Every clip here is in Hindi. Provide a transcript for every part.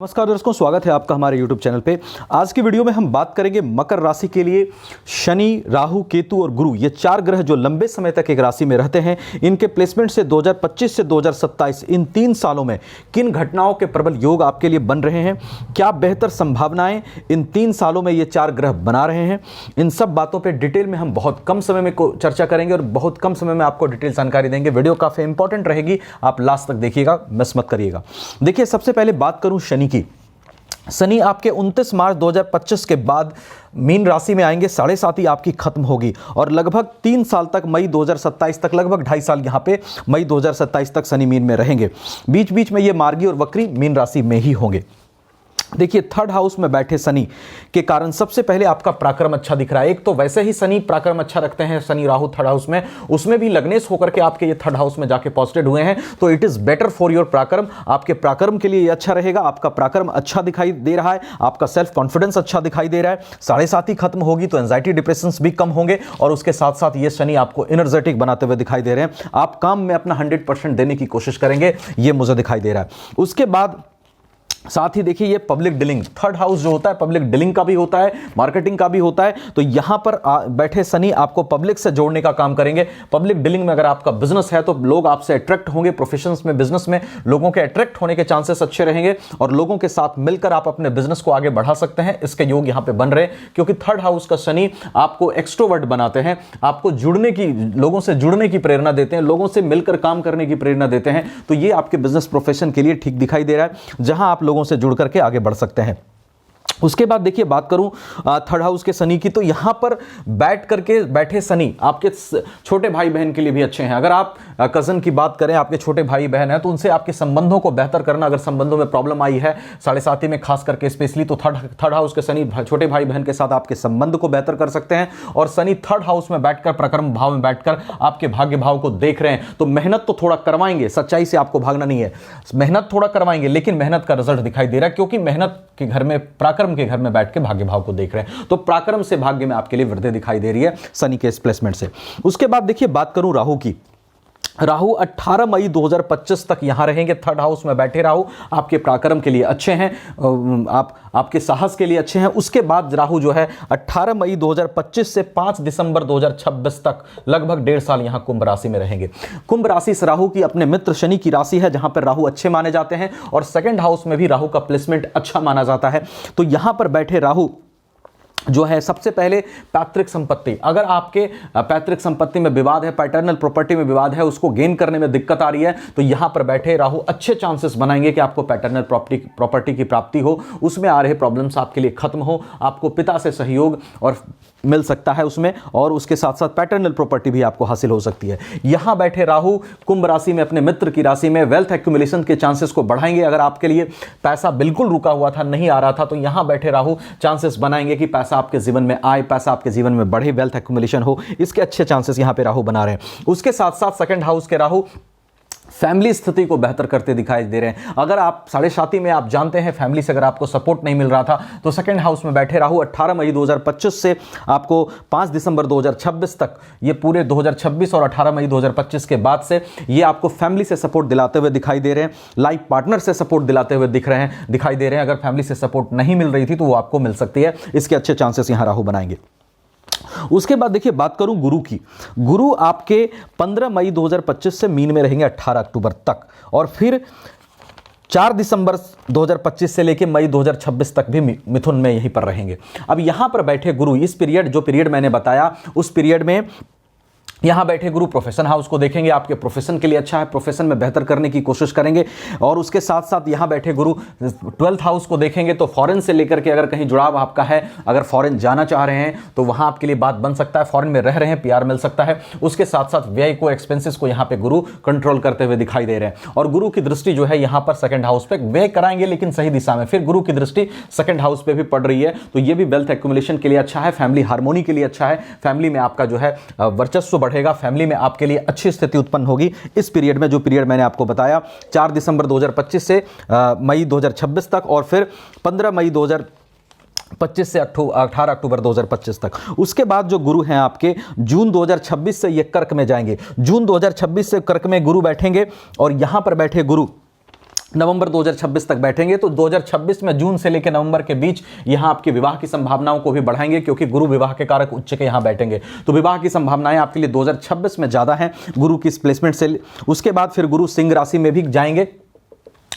नमस्कार दोस्तों, स्वागत है आपका हमारे YouTube चैनल पे। आज की वीडियो में हम बात करेंगे मकर राशि के लिए शनि, राहु, केतु और गुरु, ये चार ग्रह जो लंबे समय तक एक राशि में रहते हैं, इनके प्लेसमेंट से 2025 से 2027 इन 3 सालों में किन घटनाओं के प्रबल योग आपके लिए बन रहे हैं, क्या बेहतर संभावनाएं इन 3 सालों में ये चार ग्रह बना रहे हैं। इन सब बातों पर डिटेल में हम बहुत कम समय में चर्चा करेंगे और बहुत कम समय में आपको डिटेल जानकारी देंगे। वीडियो काफ़ी इंपॉर्टेंट रहेगी, आप लास्ट तक देखिएगा, मिस मत करिएगा। देखिए, सबसे पहले बात करूं शनि की। शनि आपके 29 मार्च 2025 के बाद मीन राशि में आएंगे, 7.5 आपकी खत्म होगी और लगभग 3 साल तक, मई 2027 तक, लगभग 2.5 साल यहाँ पे मई 2027 तक शनि मीन में रहेंगे। बीच बीच में ये मार्गी और वक्री मीन राशि में ही होंगे। देखिए, थर्ड हाउस में बैठे शनि के कारण सबसे पहले आपका पराक्रम अच्छा दिख रहा है। एक तो वैसे ही शनि पराक्रम अच्छा रखते हैं, शनि राहु थर्ड हाउस में, उसमें भी लग्नेश होकर के आपके ये थर्ड हाउस में जाके पॉजिटिव हुए हैं, तो it is better for your पराक्रम। आपके पराक्रम के लिए ये अच्छा रहेगा। आपका पराक्रम अच्छा दिखाई दे रहा है, आपका सेल्फ कॉन्फिडेंस अच्छा दिखाई दे रहा है। 7.5 खत्म होगी तो एंजाइटी डिप्रेशन भी कम होंगे और उसके साथ साथ ये शनि आपको एनर्जेटिक बनाते हुए दिखाई दे रहे हैं। आप काम में अपना 100% देने की कोशिश करेंगे, ये मुझे दिखाई दे रहा है। उसके बाद साथ ही देखिए, ये पब्लिक डीलिंग, थर्ड हाउस जो होता है पब्लिक डीलिंग का भी होता है, मार्केटिंग का भी होता है, तो यहां पर बैठे शनि आपको पब्लिक से जोड़ने का काम करेंगे। पब्लिक डीलिंग में अगर आपका बिजनेस है तो लोग आपसे अट्रैक्ट होंगे। प्रोफेशंस में, बिजनेस में लोगों के अट्रैक्ट होने के चांसेस अच्छे रहेंगे और लोगों के साथ मिलकर आप अपने बिजनेस को आगे बढ़ा सकते हैं। इसके योग यहां पे बन रहे हैं क्योंकि थर्ड हाउस का शनि आपको एक्सट्रोवर्ट बनाते हैं, आपको जुड़ने की, लोगों से जुड़ने की प्रेरणा देते हैं, लोगों से मिलकर काम करने की प्रेरणा देते हैं। तो ये आपके बिजनेस प्रोफेशन के लिए ठीक दिखाई दे रहा है, जहां आप लोगों से जुड़ करके आगे बढ़ सकते हैं। उसके बाद देखिए, बात करूं थर्ड हाउस के शनि की, तो यहां पर बैठ करके बैठे शनि आपके छोटे भाई बहन के लिए भी अच्छे हैं। अगर आप कजन की बात करें, आपके छोटे भाई बहन हैं, तो उनसे आपके संबंधों को बेहतर करना, अगर संबंधों में प्रॉब्लम आई है 7.5 में खास करके स्पेशली, तो थर्ड हाउस के शनि छोटे भाई बहन के साथ आपके संबंध को बेहतर कर सकते हैं। और शनि थर्ड हाउस में बैठकर, प्रक्रम भाव में बैठकर आपके भाग्य भाव को देख रहे हैं, तो मेहनत तो थोड़ा करवाएंगे, सच्चाई से आपको भागना नहीं है, मेहनत थोड़ा करवाएंगे, लेकिन मेहनत का रिजल्ट दिखाई दे रहा है क्योंकि मेहनत के घर में, पराक्रम के घर में बैठ के भाग्य भाव को देख रहे हैं। तो पराक्रम से भाग्य में आपके लिए वृद्धि दिखाई दे रही है शनि के इस प्लेसमेंट से। उसके बाद देखिए, बात करूं राहु की। राहु 18 मई 2025 तक यहां रहेंगे। थर्ड हाउस में बैठे राहु आपके पराक्रम के लिए अच्छे हैं, आपके साहस के लिए अच्छे हैं। उसके बाद राहु जो है 18 मई 2025 से 5 दिसंबर 2026 तक लगभग 1.5 साल यहां कुंभ राशि में रहेंगे। कुंभ राशि से राहु की अपने मित्र शनि की राशि है, जहां पर राहु अच्छे माने जाते हैं और सेकंड हाउस में भी राहु का प्लेसमेंट अच्छा माना जाता है। तो यहां पर बैठे राहु जो है, सबसे पहले पैतृक संपत्ति, अगर आपके पैतृक संपत्ति में विवाद है, पैटर्नल प्रॉपर्टी में विवाद है, उसको गेन करने में दिक्कत आ रही है, तो यहां पर बैठे राहु अच्छे चांसेस बनाएंगे कि आपको पैटर्नल प्रॉपर्टी की प्राप्ति हो, उसमें आ रहे प्रॉब्लम्स आपके लिए खत्म हो, आपको पिता से सहयोग और मिल सकता है उसमें, और उसके साथ साथ पैटर्नल प्रॉपर्टी भी आपको हासिल हो सकती है। यहां बैठे राहु कुंभ राशि में, अपने मित्र की राशि में, वेल्थ एक्यूमुलेशन के चांसेस को बढ़ाएंगे। अगर आपके लिए पैसा बिल्कुल रुका हुआ था, नहीं आ रहा था, तो यहां बैठे राहु चांसेस बनाएंगे कि पैसा आपके जीवन में आए, पैसा आपके जीवन में बढ़े, वेल्थ एक्यूमुलेशन हो, इसके अच्छे चांसेस यहां पे राहु बना रहे हैं। उसके साथ साथ सेकंड हाउस के राहु फैमिली स्थिति को बेहतर करते दिखाई दे रहे हैं। अगर आप 7.5 में, आप जानते हैं फैमिली से अगर आपको सपोर्ट नहीं मिल रहा था, तो सेकंड हाउस में बैठे राहु 18 मई 2025 से आपको 5 दिसंबर 2026 तक, ये पूरे 2026 और 18 मई 2025 के बाद से ये आपको फैमिली से सपोर्ट दिलाते हुए दिखाई दे रहे हैं, लाइफ पार्टनर से सपोर्ट दिलाते हुए दिखाई दे रहे हैं। अगर फैमिली से सपोर्ट नहीं मिल रही थी तो वो आपको मिल सकती है, इसके अच्छे चांसेस यहां राहु बनाएंगे। उसके बाद देखिए, बात करूं गुरु की। गुरु आपके 15 मई 2025 से मीन में रहेंगे 18 अक्टूबर तक और फिर 4 दिसंबर 2025 से लेकर मई 2026 तक भी मिथुन में यहीं पर रहेंगे। अब यहां पर बैठे गुरु, इस पीरियड, जो पीरियड मैंने बताया, उस पीरियड में यहां बैठे गुरु प्रोफेशन हाउस को देखेंगे, आपके प्रोफेशन के लिए अच्छा है, प्रोफेशन में बेहतर करने की कोशिश करेंगे। और उसके साथ साथ यहां बैठे गुरु 12th हाउस को देखेंगे, तो फॉरेन से लेकर के अगर कहीं जुड़ाव आपका है, अगर फॉरेन जाना चाह रहे हैं तो वहां आपके लिए बात बन सकता है, फॉरेन में रह रहे हैं, पीआर मिल सकता है। उसके साथ साथ व्यय को, एक्सपेंसेस को यहां पे गुरु कंट्रोल करते हुए दिखाई दे रहे हैं। और गुरु की दृष्टि जो है यहां पर सेकंड हाउस पे, व्यय कराएंगे लेकिन सही दिशा में, फिर गुरु की दृष्टि सेकंड हाउस पे भी पड़ रही है, तो ये भी वेल्थ एक्यूमुलेशन के लिए अच्छा है, फैमिली हार्मोनी के लिए अच्छा है, फैमिली में आपका जो है वर्चस्व बढ़ेगा, फैमिली में आपके लिए अच्छी स्थिति उत्पन्न होगी इस पीरियड में, जो पीरियड मैंने आपको बताया 4 दिसंबर 2025 से मई 2026 तक और फिर 15 मई 2025 से 18 अक्टूबर 2025 तक। उसके बाद जो गुरु हैं आपके जून 2026 से ये कर्क में जाएंगे। जून 2026 से कर्क में गुरु बैठेंगे और यहां पर बैठे गुरु नवंबर 2026 तक बैठेंगे, तो 2026 में जून से लेकर नवंबर के बीच यहां आपकी विवाह की संभावनाओं को भी बढ़ाएंगे, क्योंकि गुरु विवाह के कारक उच्च के यहां बैठेंगे, तो विवाह की संभावनाएं आपके लिए 2026 में ज्यादा हैं गुरु की इस प्लेसमेंट से। उसके बाद फिर गुरु सिंह राशि में भी जाएंगे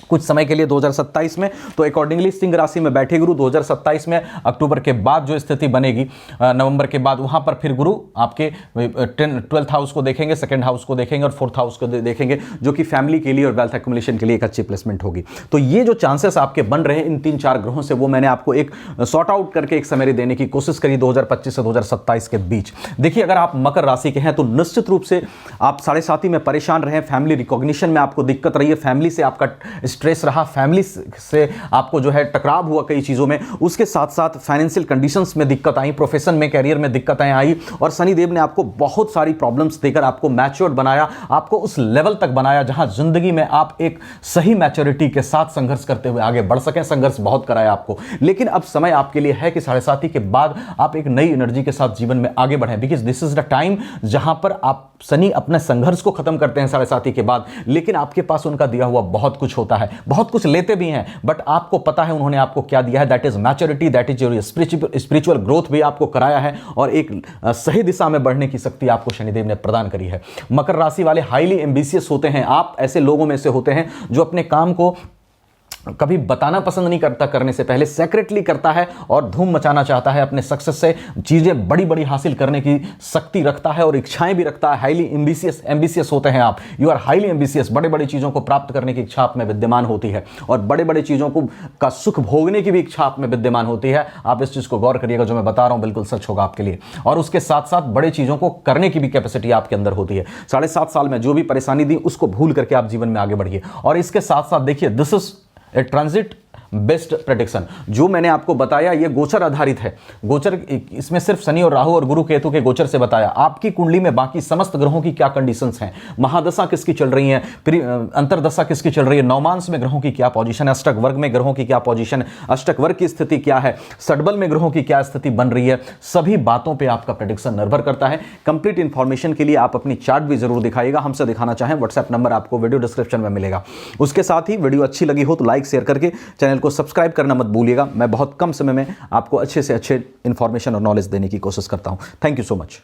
कुछ समय के लिए 2027 में, तो अकॉर्डिंगली सिंह राशि में बैठे गुरु 2027 में अक्टूबर के बाद जो स्थिति बनेगी नवंबर के बाद, वहां पर फिर गुरु आपके 12th हाउस को देखेंगे, 2nd हाउस को देखेंगे और 4th हाउस को देखेंगे, जो कि फैमिली के लिए और वेल्थ एक्युमुलेशन के लिए एक अच्छी प्लेसमेंट होगी। तो ये जो चांसेस आपके बन रहे हैं इन 3-4 ग्रहों से, वो मैंने आपको एक सॉर्ट आउट करके एक समरी देने की कोशिश करी 2025 से 2027 के बीच। देखिए, अगर आप मकर राशि के हैं तो निश्चित रूप से आप 7.5 में परेशान रहे, फैमिली रिकॉग्निशन में आपको दिक्कत रही है, फैमिली से आपका स्ट्रेस रहा, फैमिली से आपको जो है टकराव हुआ कई चीजों में, उसके साथ साथ फाइनेंशियल कंडीशंस में दिक्कत आई, प्रोफेशन में, कैरियर में दिक्कतें आई, और शनिदेव ने आपको बहुत सारी प्रॉब्लम्स देकर आपको मैच्योर्ड बनाया, आपको उस लेवल तक बनाया जहां जिंदगी में आप एक सही मैच्योरिटी के साथ संघर्ष करते हुए आगे बढ़ सकें। संघर्ष बहुत कराया आपको, लेकिन अब समय आपके लिए है कि 7.5 के बाद आप एक नई एनर्जी के साथ जीवन में आगे बढ़ें, because this is the time जहां पर आप शनि अपने संघर्ष को खत्म करते हैं 7.5 के बाद, लेकिन आपके पास उनका दिया हुआ बहुत कुछ होता है, बहुत कुछ लेते भी हैं, बट आपको पता है उन्होंने आपको क्या दिया है, that is maturity, that is your spiritual growth भी आपको कराया है, और एक सही दिशा में बढ़ने की शक्ति आपको शनिदेव ने प्रदान करी है। मकर राशि वाले हाईली एम्बिशियस होते हैं, आप ऐसे लोगों में से होते हैं जो अपने काम को कभी बताना पसंद नहीं करता, करने से पहले सेक्रेटली करता है और धूम मचाना चाहता है, अपने सक्सेस से चीजें बड़ी बड़ी हासिल करने की शक्ति रखता है और इच्छाएं भी रखता है। हाईली एम्बिशियस होते हैं आप, यू आर हाईली एम्बिशियस, बड़े बड़ी चीजों को प्राप्त करने की इच्छा आप में विद्यमान होती है, और बड़े बड़ी चीजों को का सुख भोगने की भी इच्छा आप में विद्यमान होती है। आप इस चीज को गौर करिएगा, जो मैं बता रहा हूं बिल्कुल सच होगा आपके लिए, और उसके साथ साथ बड़े चीजों को करने की भी कैपेसिटी आपके अंदर होती है। 7.5 साल में जो भी परेशानी दी उसको भूल करके आप जीवन में आगे बढ़िए। और इसके साथ साथ देखिए, this is a transit best prediction, जो मैंने आपको बताया ये गोचर आधारित है। गोचर इसमें सिर्फ शनि और राहु और गुरु केतु के गोचर से बताया, आपकी कुंडली में बाकी समस्त ग्रहों की क्या कंडीशंस हैं, महादशा किसकी चल रही है, अंतरदशा किसकी चल रही है, नवमांश में ग्रहों की क्या पोजीशन है, अष्टक वर्ग में ग्रहों की क्या पोजीशन है, अष्टक वर्ग की स्थिति क्या है, षटबल में ग्रहों की क्या स्थिति बन रही है, सभी बातों पर आपका प्रेडिक्शन निर्भर करता है। कंप्लीट इंफॉर्मेशन के लिए आप अपनी चार्ट भी जरूर दिखाइएगा, हमसे दिखाना चाहें व्हाट्सएप नंबर आपको वीडियो डिस्क्रिप्शन में मिलेगा। उसके साथ ही वीडियो अच्छी लगी हो तो लाइक शेयर करके चैनल को सब्सक्राइब करना मत भूलिएगा। मैं बहुत कम समय में आपको अच्छे से अच्छे इंफॉर्मेशन और नॉलेज देने की कोशिश करता हूं। Thank you so much.